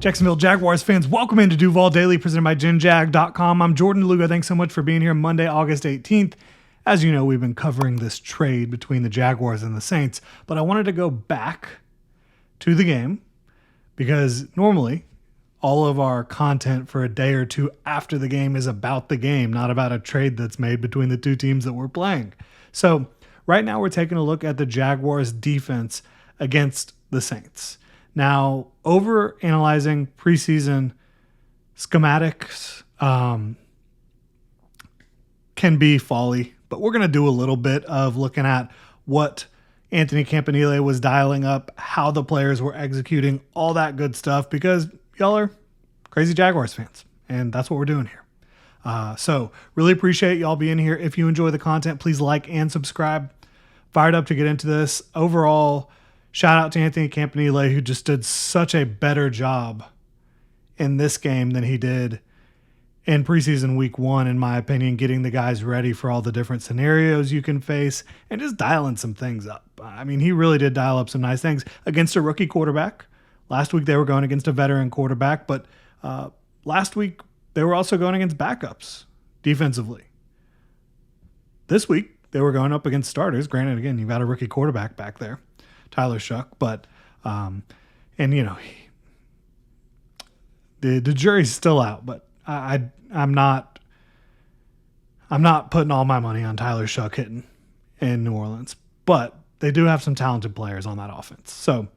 Jacksonville Jaguars fans, welcome into Duval Daily, presented by GenJag.com. I'm Jordan DeLuga. Thanks so much for being here Monday, August 18th. As you know, we've been covering this trade between the Jaguars and the Saints, but I wanted to go back to the game because normally all of our content for a day or two after the game is about the game, not about a trade that's made between the two teams that we're playing. So right now we're taking a look at the Jaguars defense against the Saints. Now, over analyzing preseason schematics can be folly, but we're going to do a little bit of looking at what Anthony Campanile was dialing up, how the players were executing, all that good stuff, because y'all are crazy Jaguars fans, and that's what we're doing here. So really appreciate y'all being here. If you enjoy the content, please like and subscribe. Fired up to get into this. Overall, shout out to Anthony Campanile, who just did such a better job in this game than he did in preseason week one, in my opinion, getting the guys ready for all the different scenarios you can face and just dialing some things up. I mean, he really did dial up some nice things against a rookie quarterback. Last week they were going against a veteran quarterback, but last week they were also going against backups defensively. This week they were going up against starters. Granted, again, you've got a rookie quarterback back there, Tyler Shuck, but and you know, the jury's still out, but I'm not putting all my money on Tyler Shuck hitting in New Orleans, but they do have some talented players on that offense. So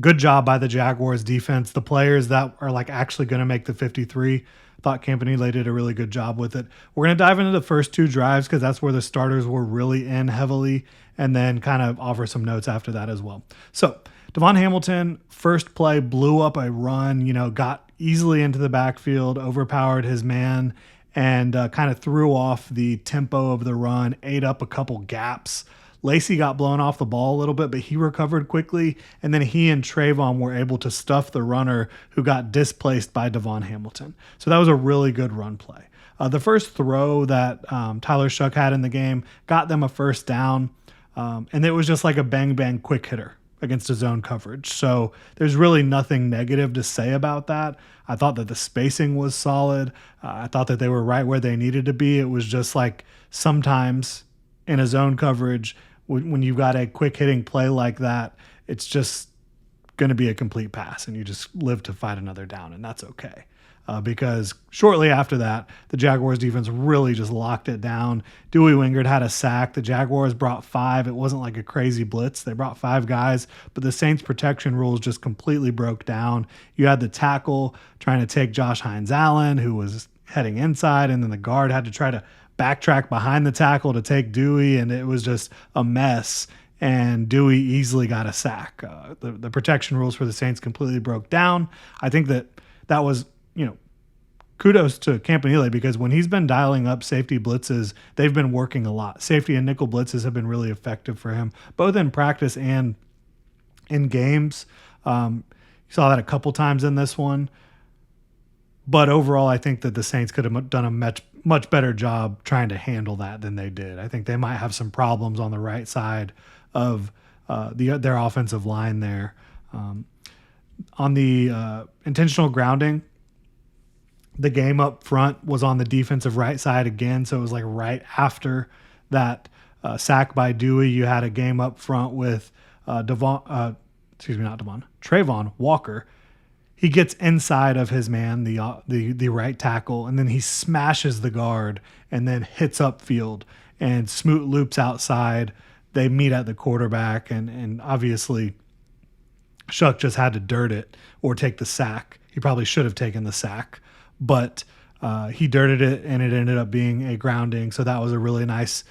good job by the Jaguars defense. The players that are like actually going to make the 53, thought Campanile did a really good job with it. We're going to dive into the first two drives because that's where the starters were really in heavily, and then kind of offer some notes after that as well. So Devon Hamilton, first play, blew up a run, got easily into the backfield, overpowered his man, and kind of threw off the tempo of the run, ate up a couple gaps. Lacey got blown off the ball a little bit, but he recovered quickly, and then he and Trayvon were able to stuff the runner who got displaced by Devon Hamilton. So that was a really good run play. The first throw that Tyler Shuck had in the game got them a first down, and it was just like a bang-bang quick hitter against a zone coverage. So there's really nothing negative to say about that. I thought that the spacing was solid. I thought that they were right where they needed to be. It was just like sometimes in a zone coverage, when you've got a quick hitting play like that, it's just going to be a complete pass and you just live to fight another down, and that's okay. Because shortly after that, the Jaguars defense really just locked it down. Dewey Wingard had a sack. The Jaguars brought 5. It wasn't like a crazy blitz. They brought 5 guys, but the Saints protection rules just completely broke down. You had the tackle trying to take Josh Hines-Allen, who was heading inside, and then the guard had to try to backtrack behind the tackle to take Dewey, and it was just a mess. And Dewey easily got a sack. The protection rules for the Saints completely broke down. I think that was, kudos to Campanile, because when he's been dialing up safety blitzes, they've been working a lot. Safety and nickel blitzes have been really effective for him, both in practice and in games. You saw that a couple times in this one. But overall, I think that the Saints could have done a much better job trying to handle that than they did. I think they might have some problems on the right side of their offensive line there. On the intentional grounding, the game up front was on the defensive right side again, so it was like right after that sack by Dewey. You had a game up front with Trayvon Walker. He gets inside of his man, the right tackle, and then he smashes the guard and then hits upfield, and Smoot loops outside. They meet at the quarterback, and obviously Shuck just had to dirt it or take the sack. He probably should have taken the sack, but he dirted it, and it ended up being a grounding. So that was a really nice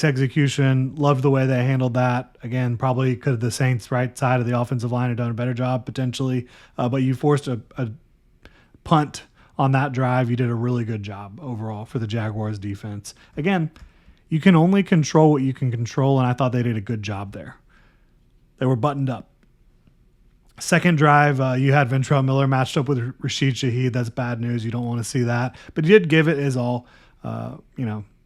execution. Loved the way they handled that. Again, probably could the Saints' right side of the offensive line have done a better job potentially, but you forced a punt on that drive. You did a really good job overall for the Jaguars defense. Again, you can only control what you can control, and I thought they did a good job there. They were buttoned up. Second drive, you had Ventrell Miller matched up with Rashid Shaheed. That's bad news. You don't want to see that. But he did give it his all,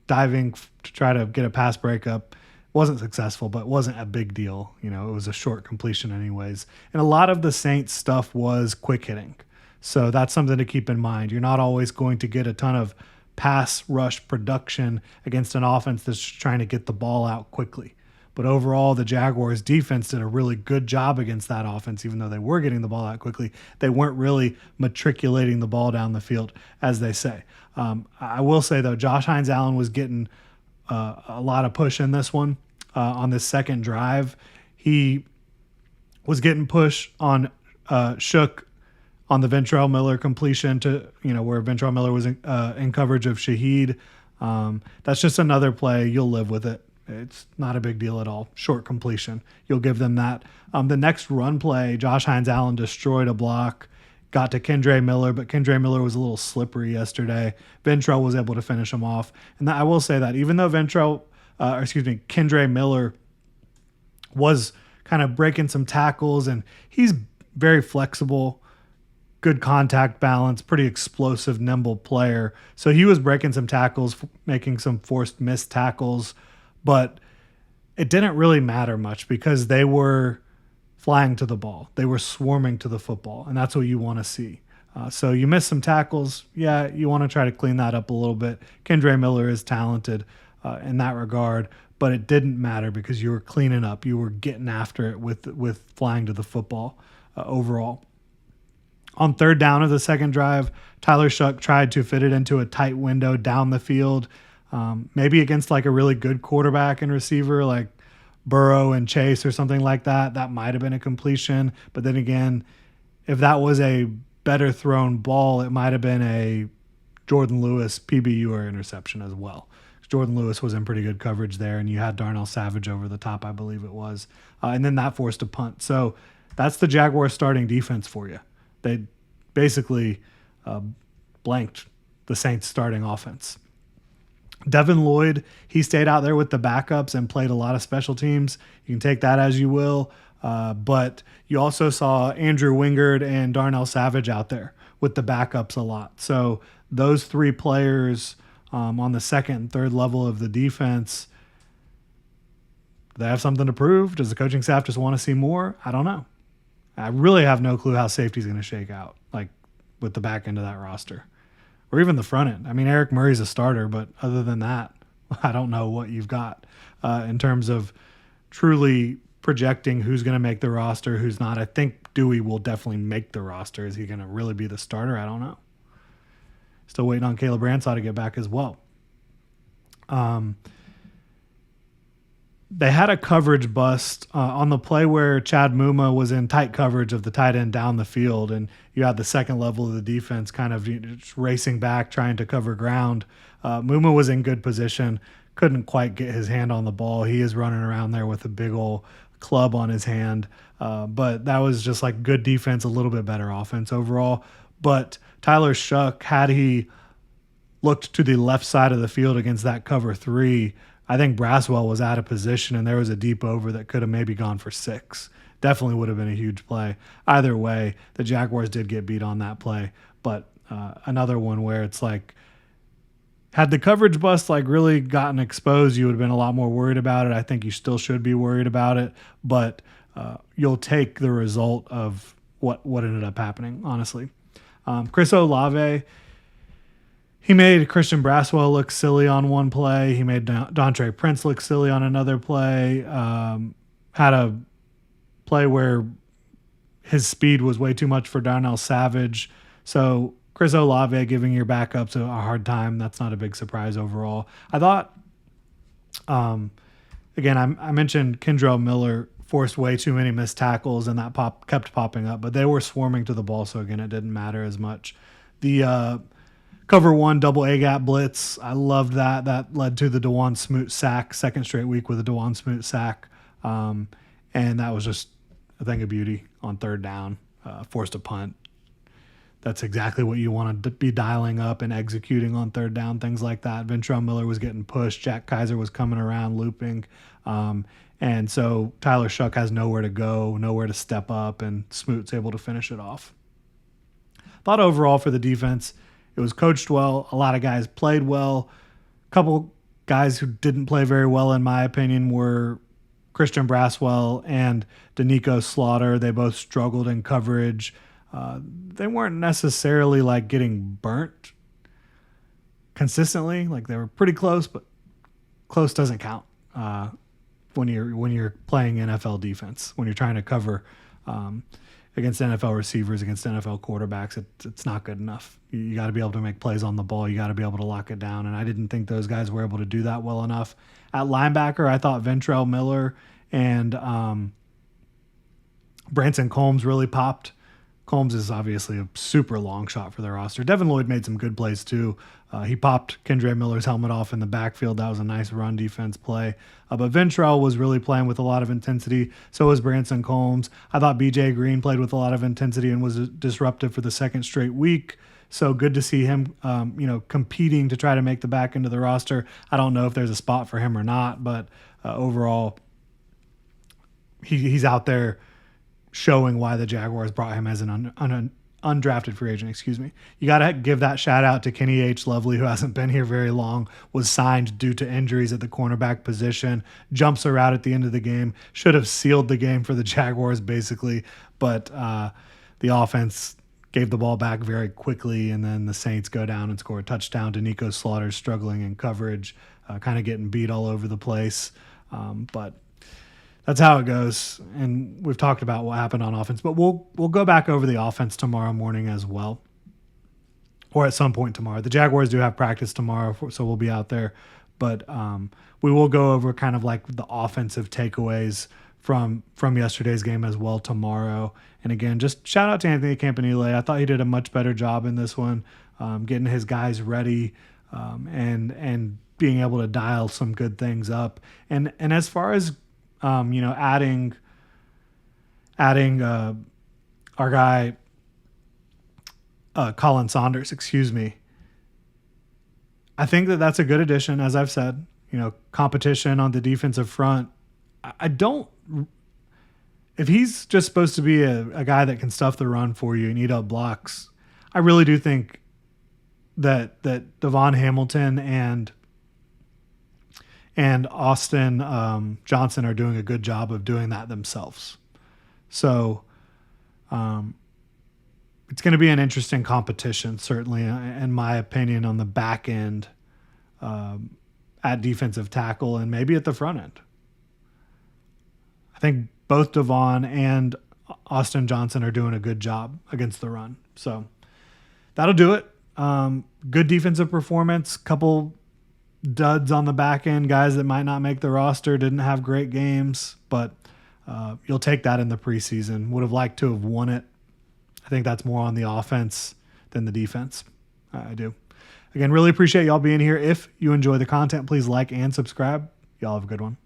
diving to try to get a pass breakup. Wasn't successful, but wasn't a big deal. It was a short completion anyways. And a lot of the Saints stuff was quick hitting. So that's something to keep in mind. You're not always going to get a ton of pass rush production against an offense that's trying to get the ball out quickly. But overall, the Jaguars defense did a really good job against that offense, even though they were getting the ball out quickly. They weren't really matriculating the ball down the field, as they say. I will say, though, Josh Hines-Allen was getting a lot of push in this one. On this second drive, he was getting push on Shook on the Ventrell Miller completion to, where Ventrell Miller was in coverage of Shaheed. That's just another play. You'll live with it. It's not a big deal at all. Short completion. You'll give them that. The next run play, Josh Hines-Allen destroyed a block, got to Kendre Miller, but Kendre Miller was a little slippery yesterday. Ventrell was able to finish him off. And I will say that even though Kendre Miller was kind of breaking some tackles, and he's very flexible, good contact balance, pretty explosive, nimble player. So he was breaking some tackles, making some forced missed tackles, but it didn't really matter much because they were flying to the ball. They were swarming to the football, and that's what you want to see. So you missed some tackles. Yeah, you want to try to clean that up a little bit. Kendre Miller is talented in that regard, but it didn't matter because you were cleaning up. You were getting after it with flying to the football overall. On third down of the second drive, Tyler Shough tried to fit it into a tight window down the field, maybe against like a really good quarterback and receiver like Burrow and Chase or something like that. That might have been a completion. But then again, if that was a better thrown ball, it might have been a Jordan Lewis PBU or interception as well. Jordan Lewis was in pretty good coverage there, and you had Darnell Savage over the top, I believe it was. And then that forced a punt. So that's the Jaguars starting defense for you. They basically blanked the Saints starting offense. Devin Lloyd, he stayed out there with the backups and played a lot of special teams. You can take that as you will. But you also saw Andrew Wingard and Darnell Savage out there with the backups a lot. So those three players on the second and third level of the defense, they have something to prove. Does the coaching staff just want to see more? I don't know. I really have no clue how safety's going to shake out, like with the back end of that roster. Or even the front end. I mean, Eric Murray's a starter, but other than that, I don't know what you've got in terms of truly projecting who's going to make the roster, who's not. I think Dewey will definitely make the roster. Is he going to really be the starter? I don't know. Still waiting on Caleb Ransaw to get back as well. They had a coverage bust on the play where Chad Muma was in tight coverage of the tight end down the field, and you had the second level of the defense kind of just racing back, trying to cover ground. Muma was in good position, couldn't quite get his hand on the ball. He is running around there with a big old club on his hand, but that was just like good defense, a little bit better offense overall. But Tyler Shough, had he looked to the left side of the field against that cover three, I think Braswell was out of position, and there was a deep over that could have maybe gone for 6. Definitely would have been a huge play. Either way, the Jaguars did get beat on that play, but another one where it's like, had the coverage bust like really gotten exposed, you would have been a lot more worried about it. I think you still should be worried about it, but you'll take the result of what ended up happening, honestly. Chris Olave, he made Christian Braswell look silly on one play. He made Dontre Prince look silly on another play. Had a play where his speed was way too much for Darnell Savage. So Chris Olave giving your backups a hard time, that's not a big surprise overall. I thought, again, I mentioned Kendrell Miller forced way too many missed tackles, and that kept popping up, but they were swarming to the ball, so again, it didn't matter as much. The cover one double A-gap blitz, I loved that. That led to the DeJuan Smoot sack, second straight week with a DeJuan Smoot sack, and that was just a thing of beauty on third down, forced a punt. That's exactly what you want to be dialing up and executing on third down, things like that. Ventrell Miller was getting pushed. Jack Kaiser was coming around, looping. And so Tyler Shough has nowhere to go, nowhere to step up, and Smoot's able to finish it off. Thought overall for the defense, it was coached well. A lot of guys played well. A couple guys who didn't play very well, in my opinion, were Christian Braswell and Danico Slaughter. They both struggled in coverage. They weren't necessarily like getting burnt consistently. Like they were pretty close, but close doesn't count when you're playing NFL defense. When you're trying to cover against NFL receivers, against NFL quarterbacks, it's not good enough. You got to be able to make plays on the ball. You got to be able to lock it down. And I didn't think those guys were able to do that well enough. At linebacker, I thought Ventrell Miller and Branson Combs really popped. Combs is obviously a super long shot for their roster. Devin Lloyd made some good plays too. He popped Kendre Miller's helmet off in the backfield. That was a nice run defense play. But Ventrell was really playing with a lot of intensity. So was Branson Combs. I thought BJ Green played with a lot of intensity and was disruptive for the second straight week. So good to see him, competing to try to make the back end of the roster. I don't know if there's a spot for him or not, but overall, he's out there showing why the Jaguars brought him as an undrafted free agent. Excuse me. You got to give that shout out to Kenny H. Lovely, who hasn't been here very long, was signed due to injuries at the cornerback position, jumps her out at the end of the game, should have sealed the game for the Jaguars basically, but the offense gave the ball back very quickly, and then the Saints go down and score a touchdown. Danico Slaughter struggling in coverage, kind of getting beat all over the place, but that's how it goes. And we've talked about what happened on offense, but we'll go back over the offense tomorrow morning as well, or at some point tomorrow. The Jaguars do have practice tomorrow, so we'll be out there. But we will go over kind of like the offensive takeaways from yesterday's game as well tomorrow. And again, just shout out to Anthony Campanile. I thought he did a much better job in this one, getting his guys ready and being able to dial some good things up. And as far as adding our guy Colin Saunders, I think that's a good addition. As I've said, competition on the defensive front. I don't. If he's just supposed to be a guy that can stuff the run for you and eat up blocks, I really do think that Devon Hamilton and Austin Johnson are doing a good job of doing that themselves. So it's going to be an interesting competition, certainly, in my opinion, on the back end at defensive tackle and maybe at the front end. I think both Devon and Austin Johnson are doing a good job against the run. So that'll do it. Good defensive performance, couple duds on the back end, guys that might not make the roster, didn't have great games, but you'll take that in the preseason. Would have liked to have won it. I think that's more on the offense than the defense. I do. Again, really appreciate y'all being here. If you enjoy the content, please like and subscribe. Y'all have a good one.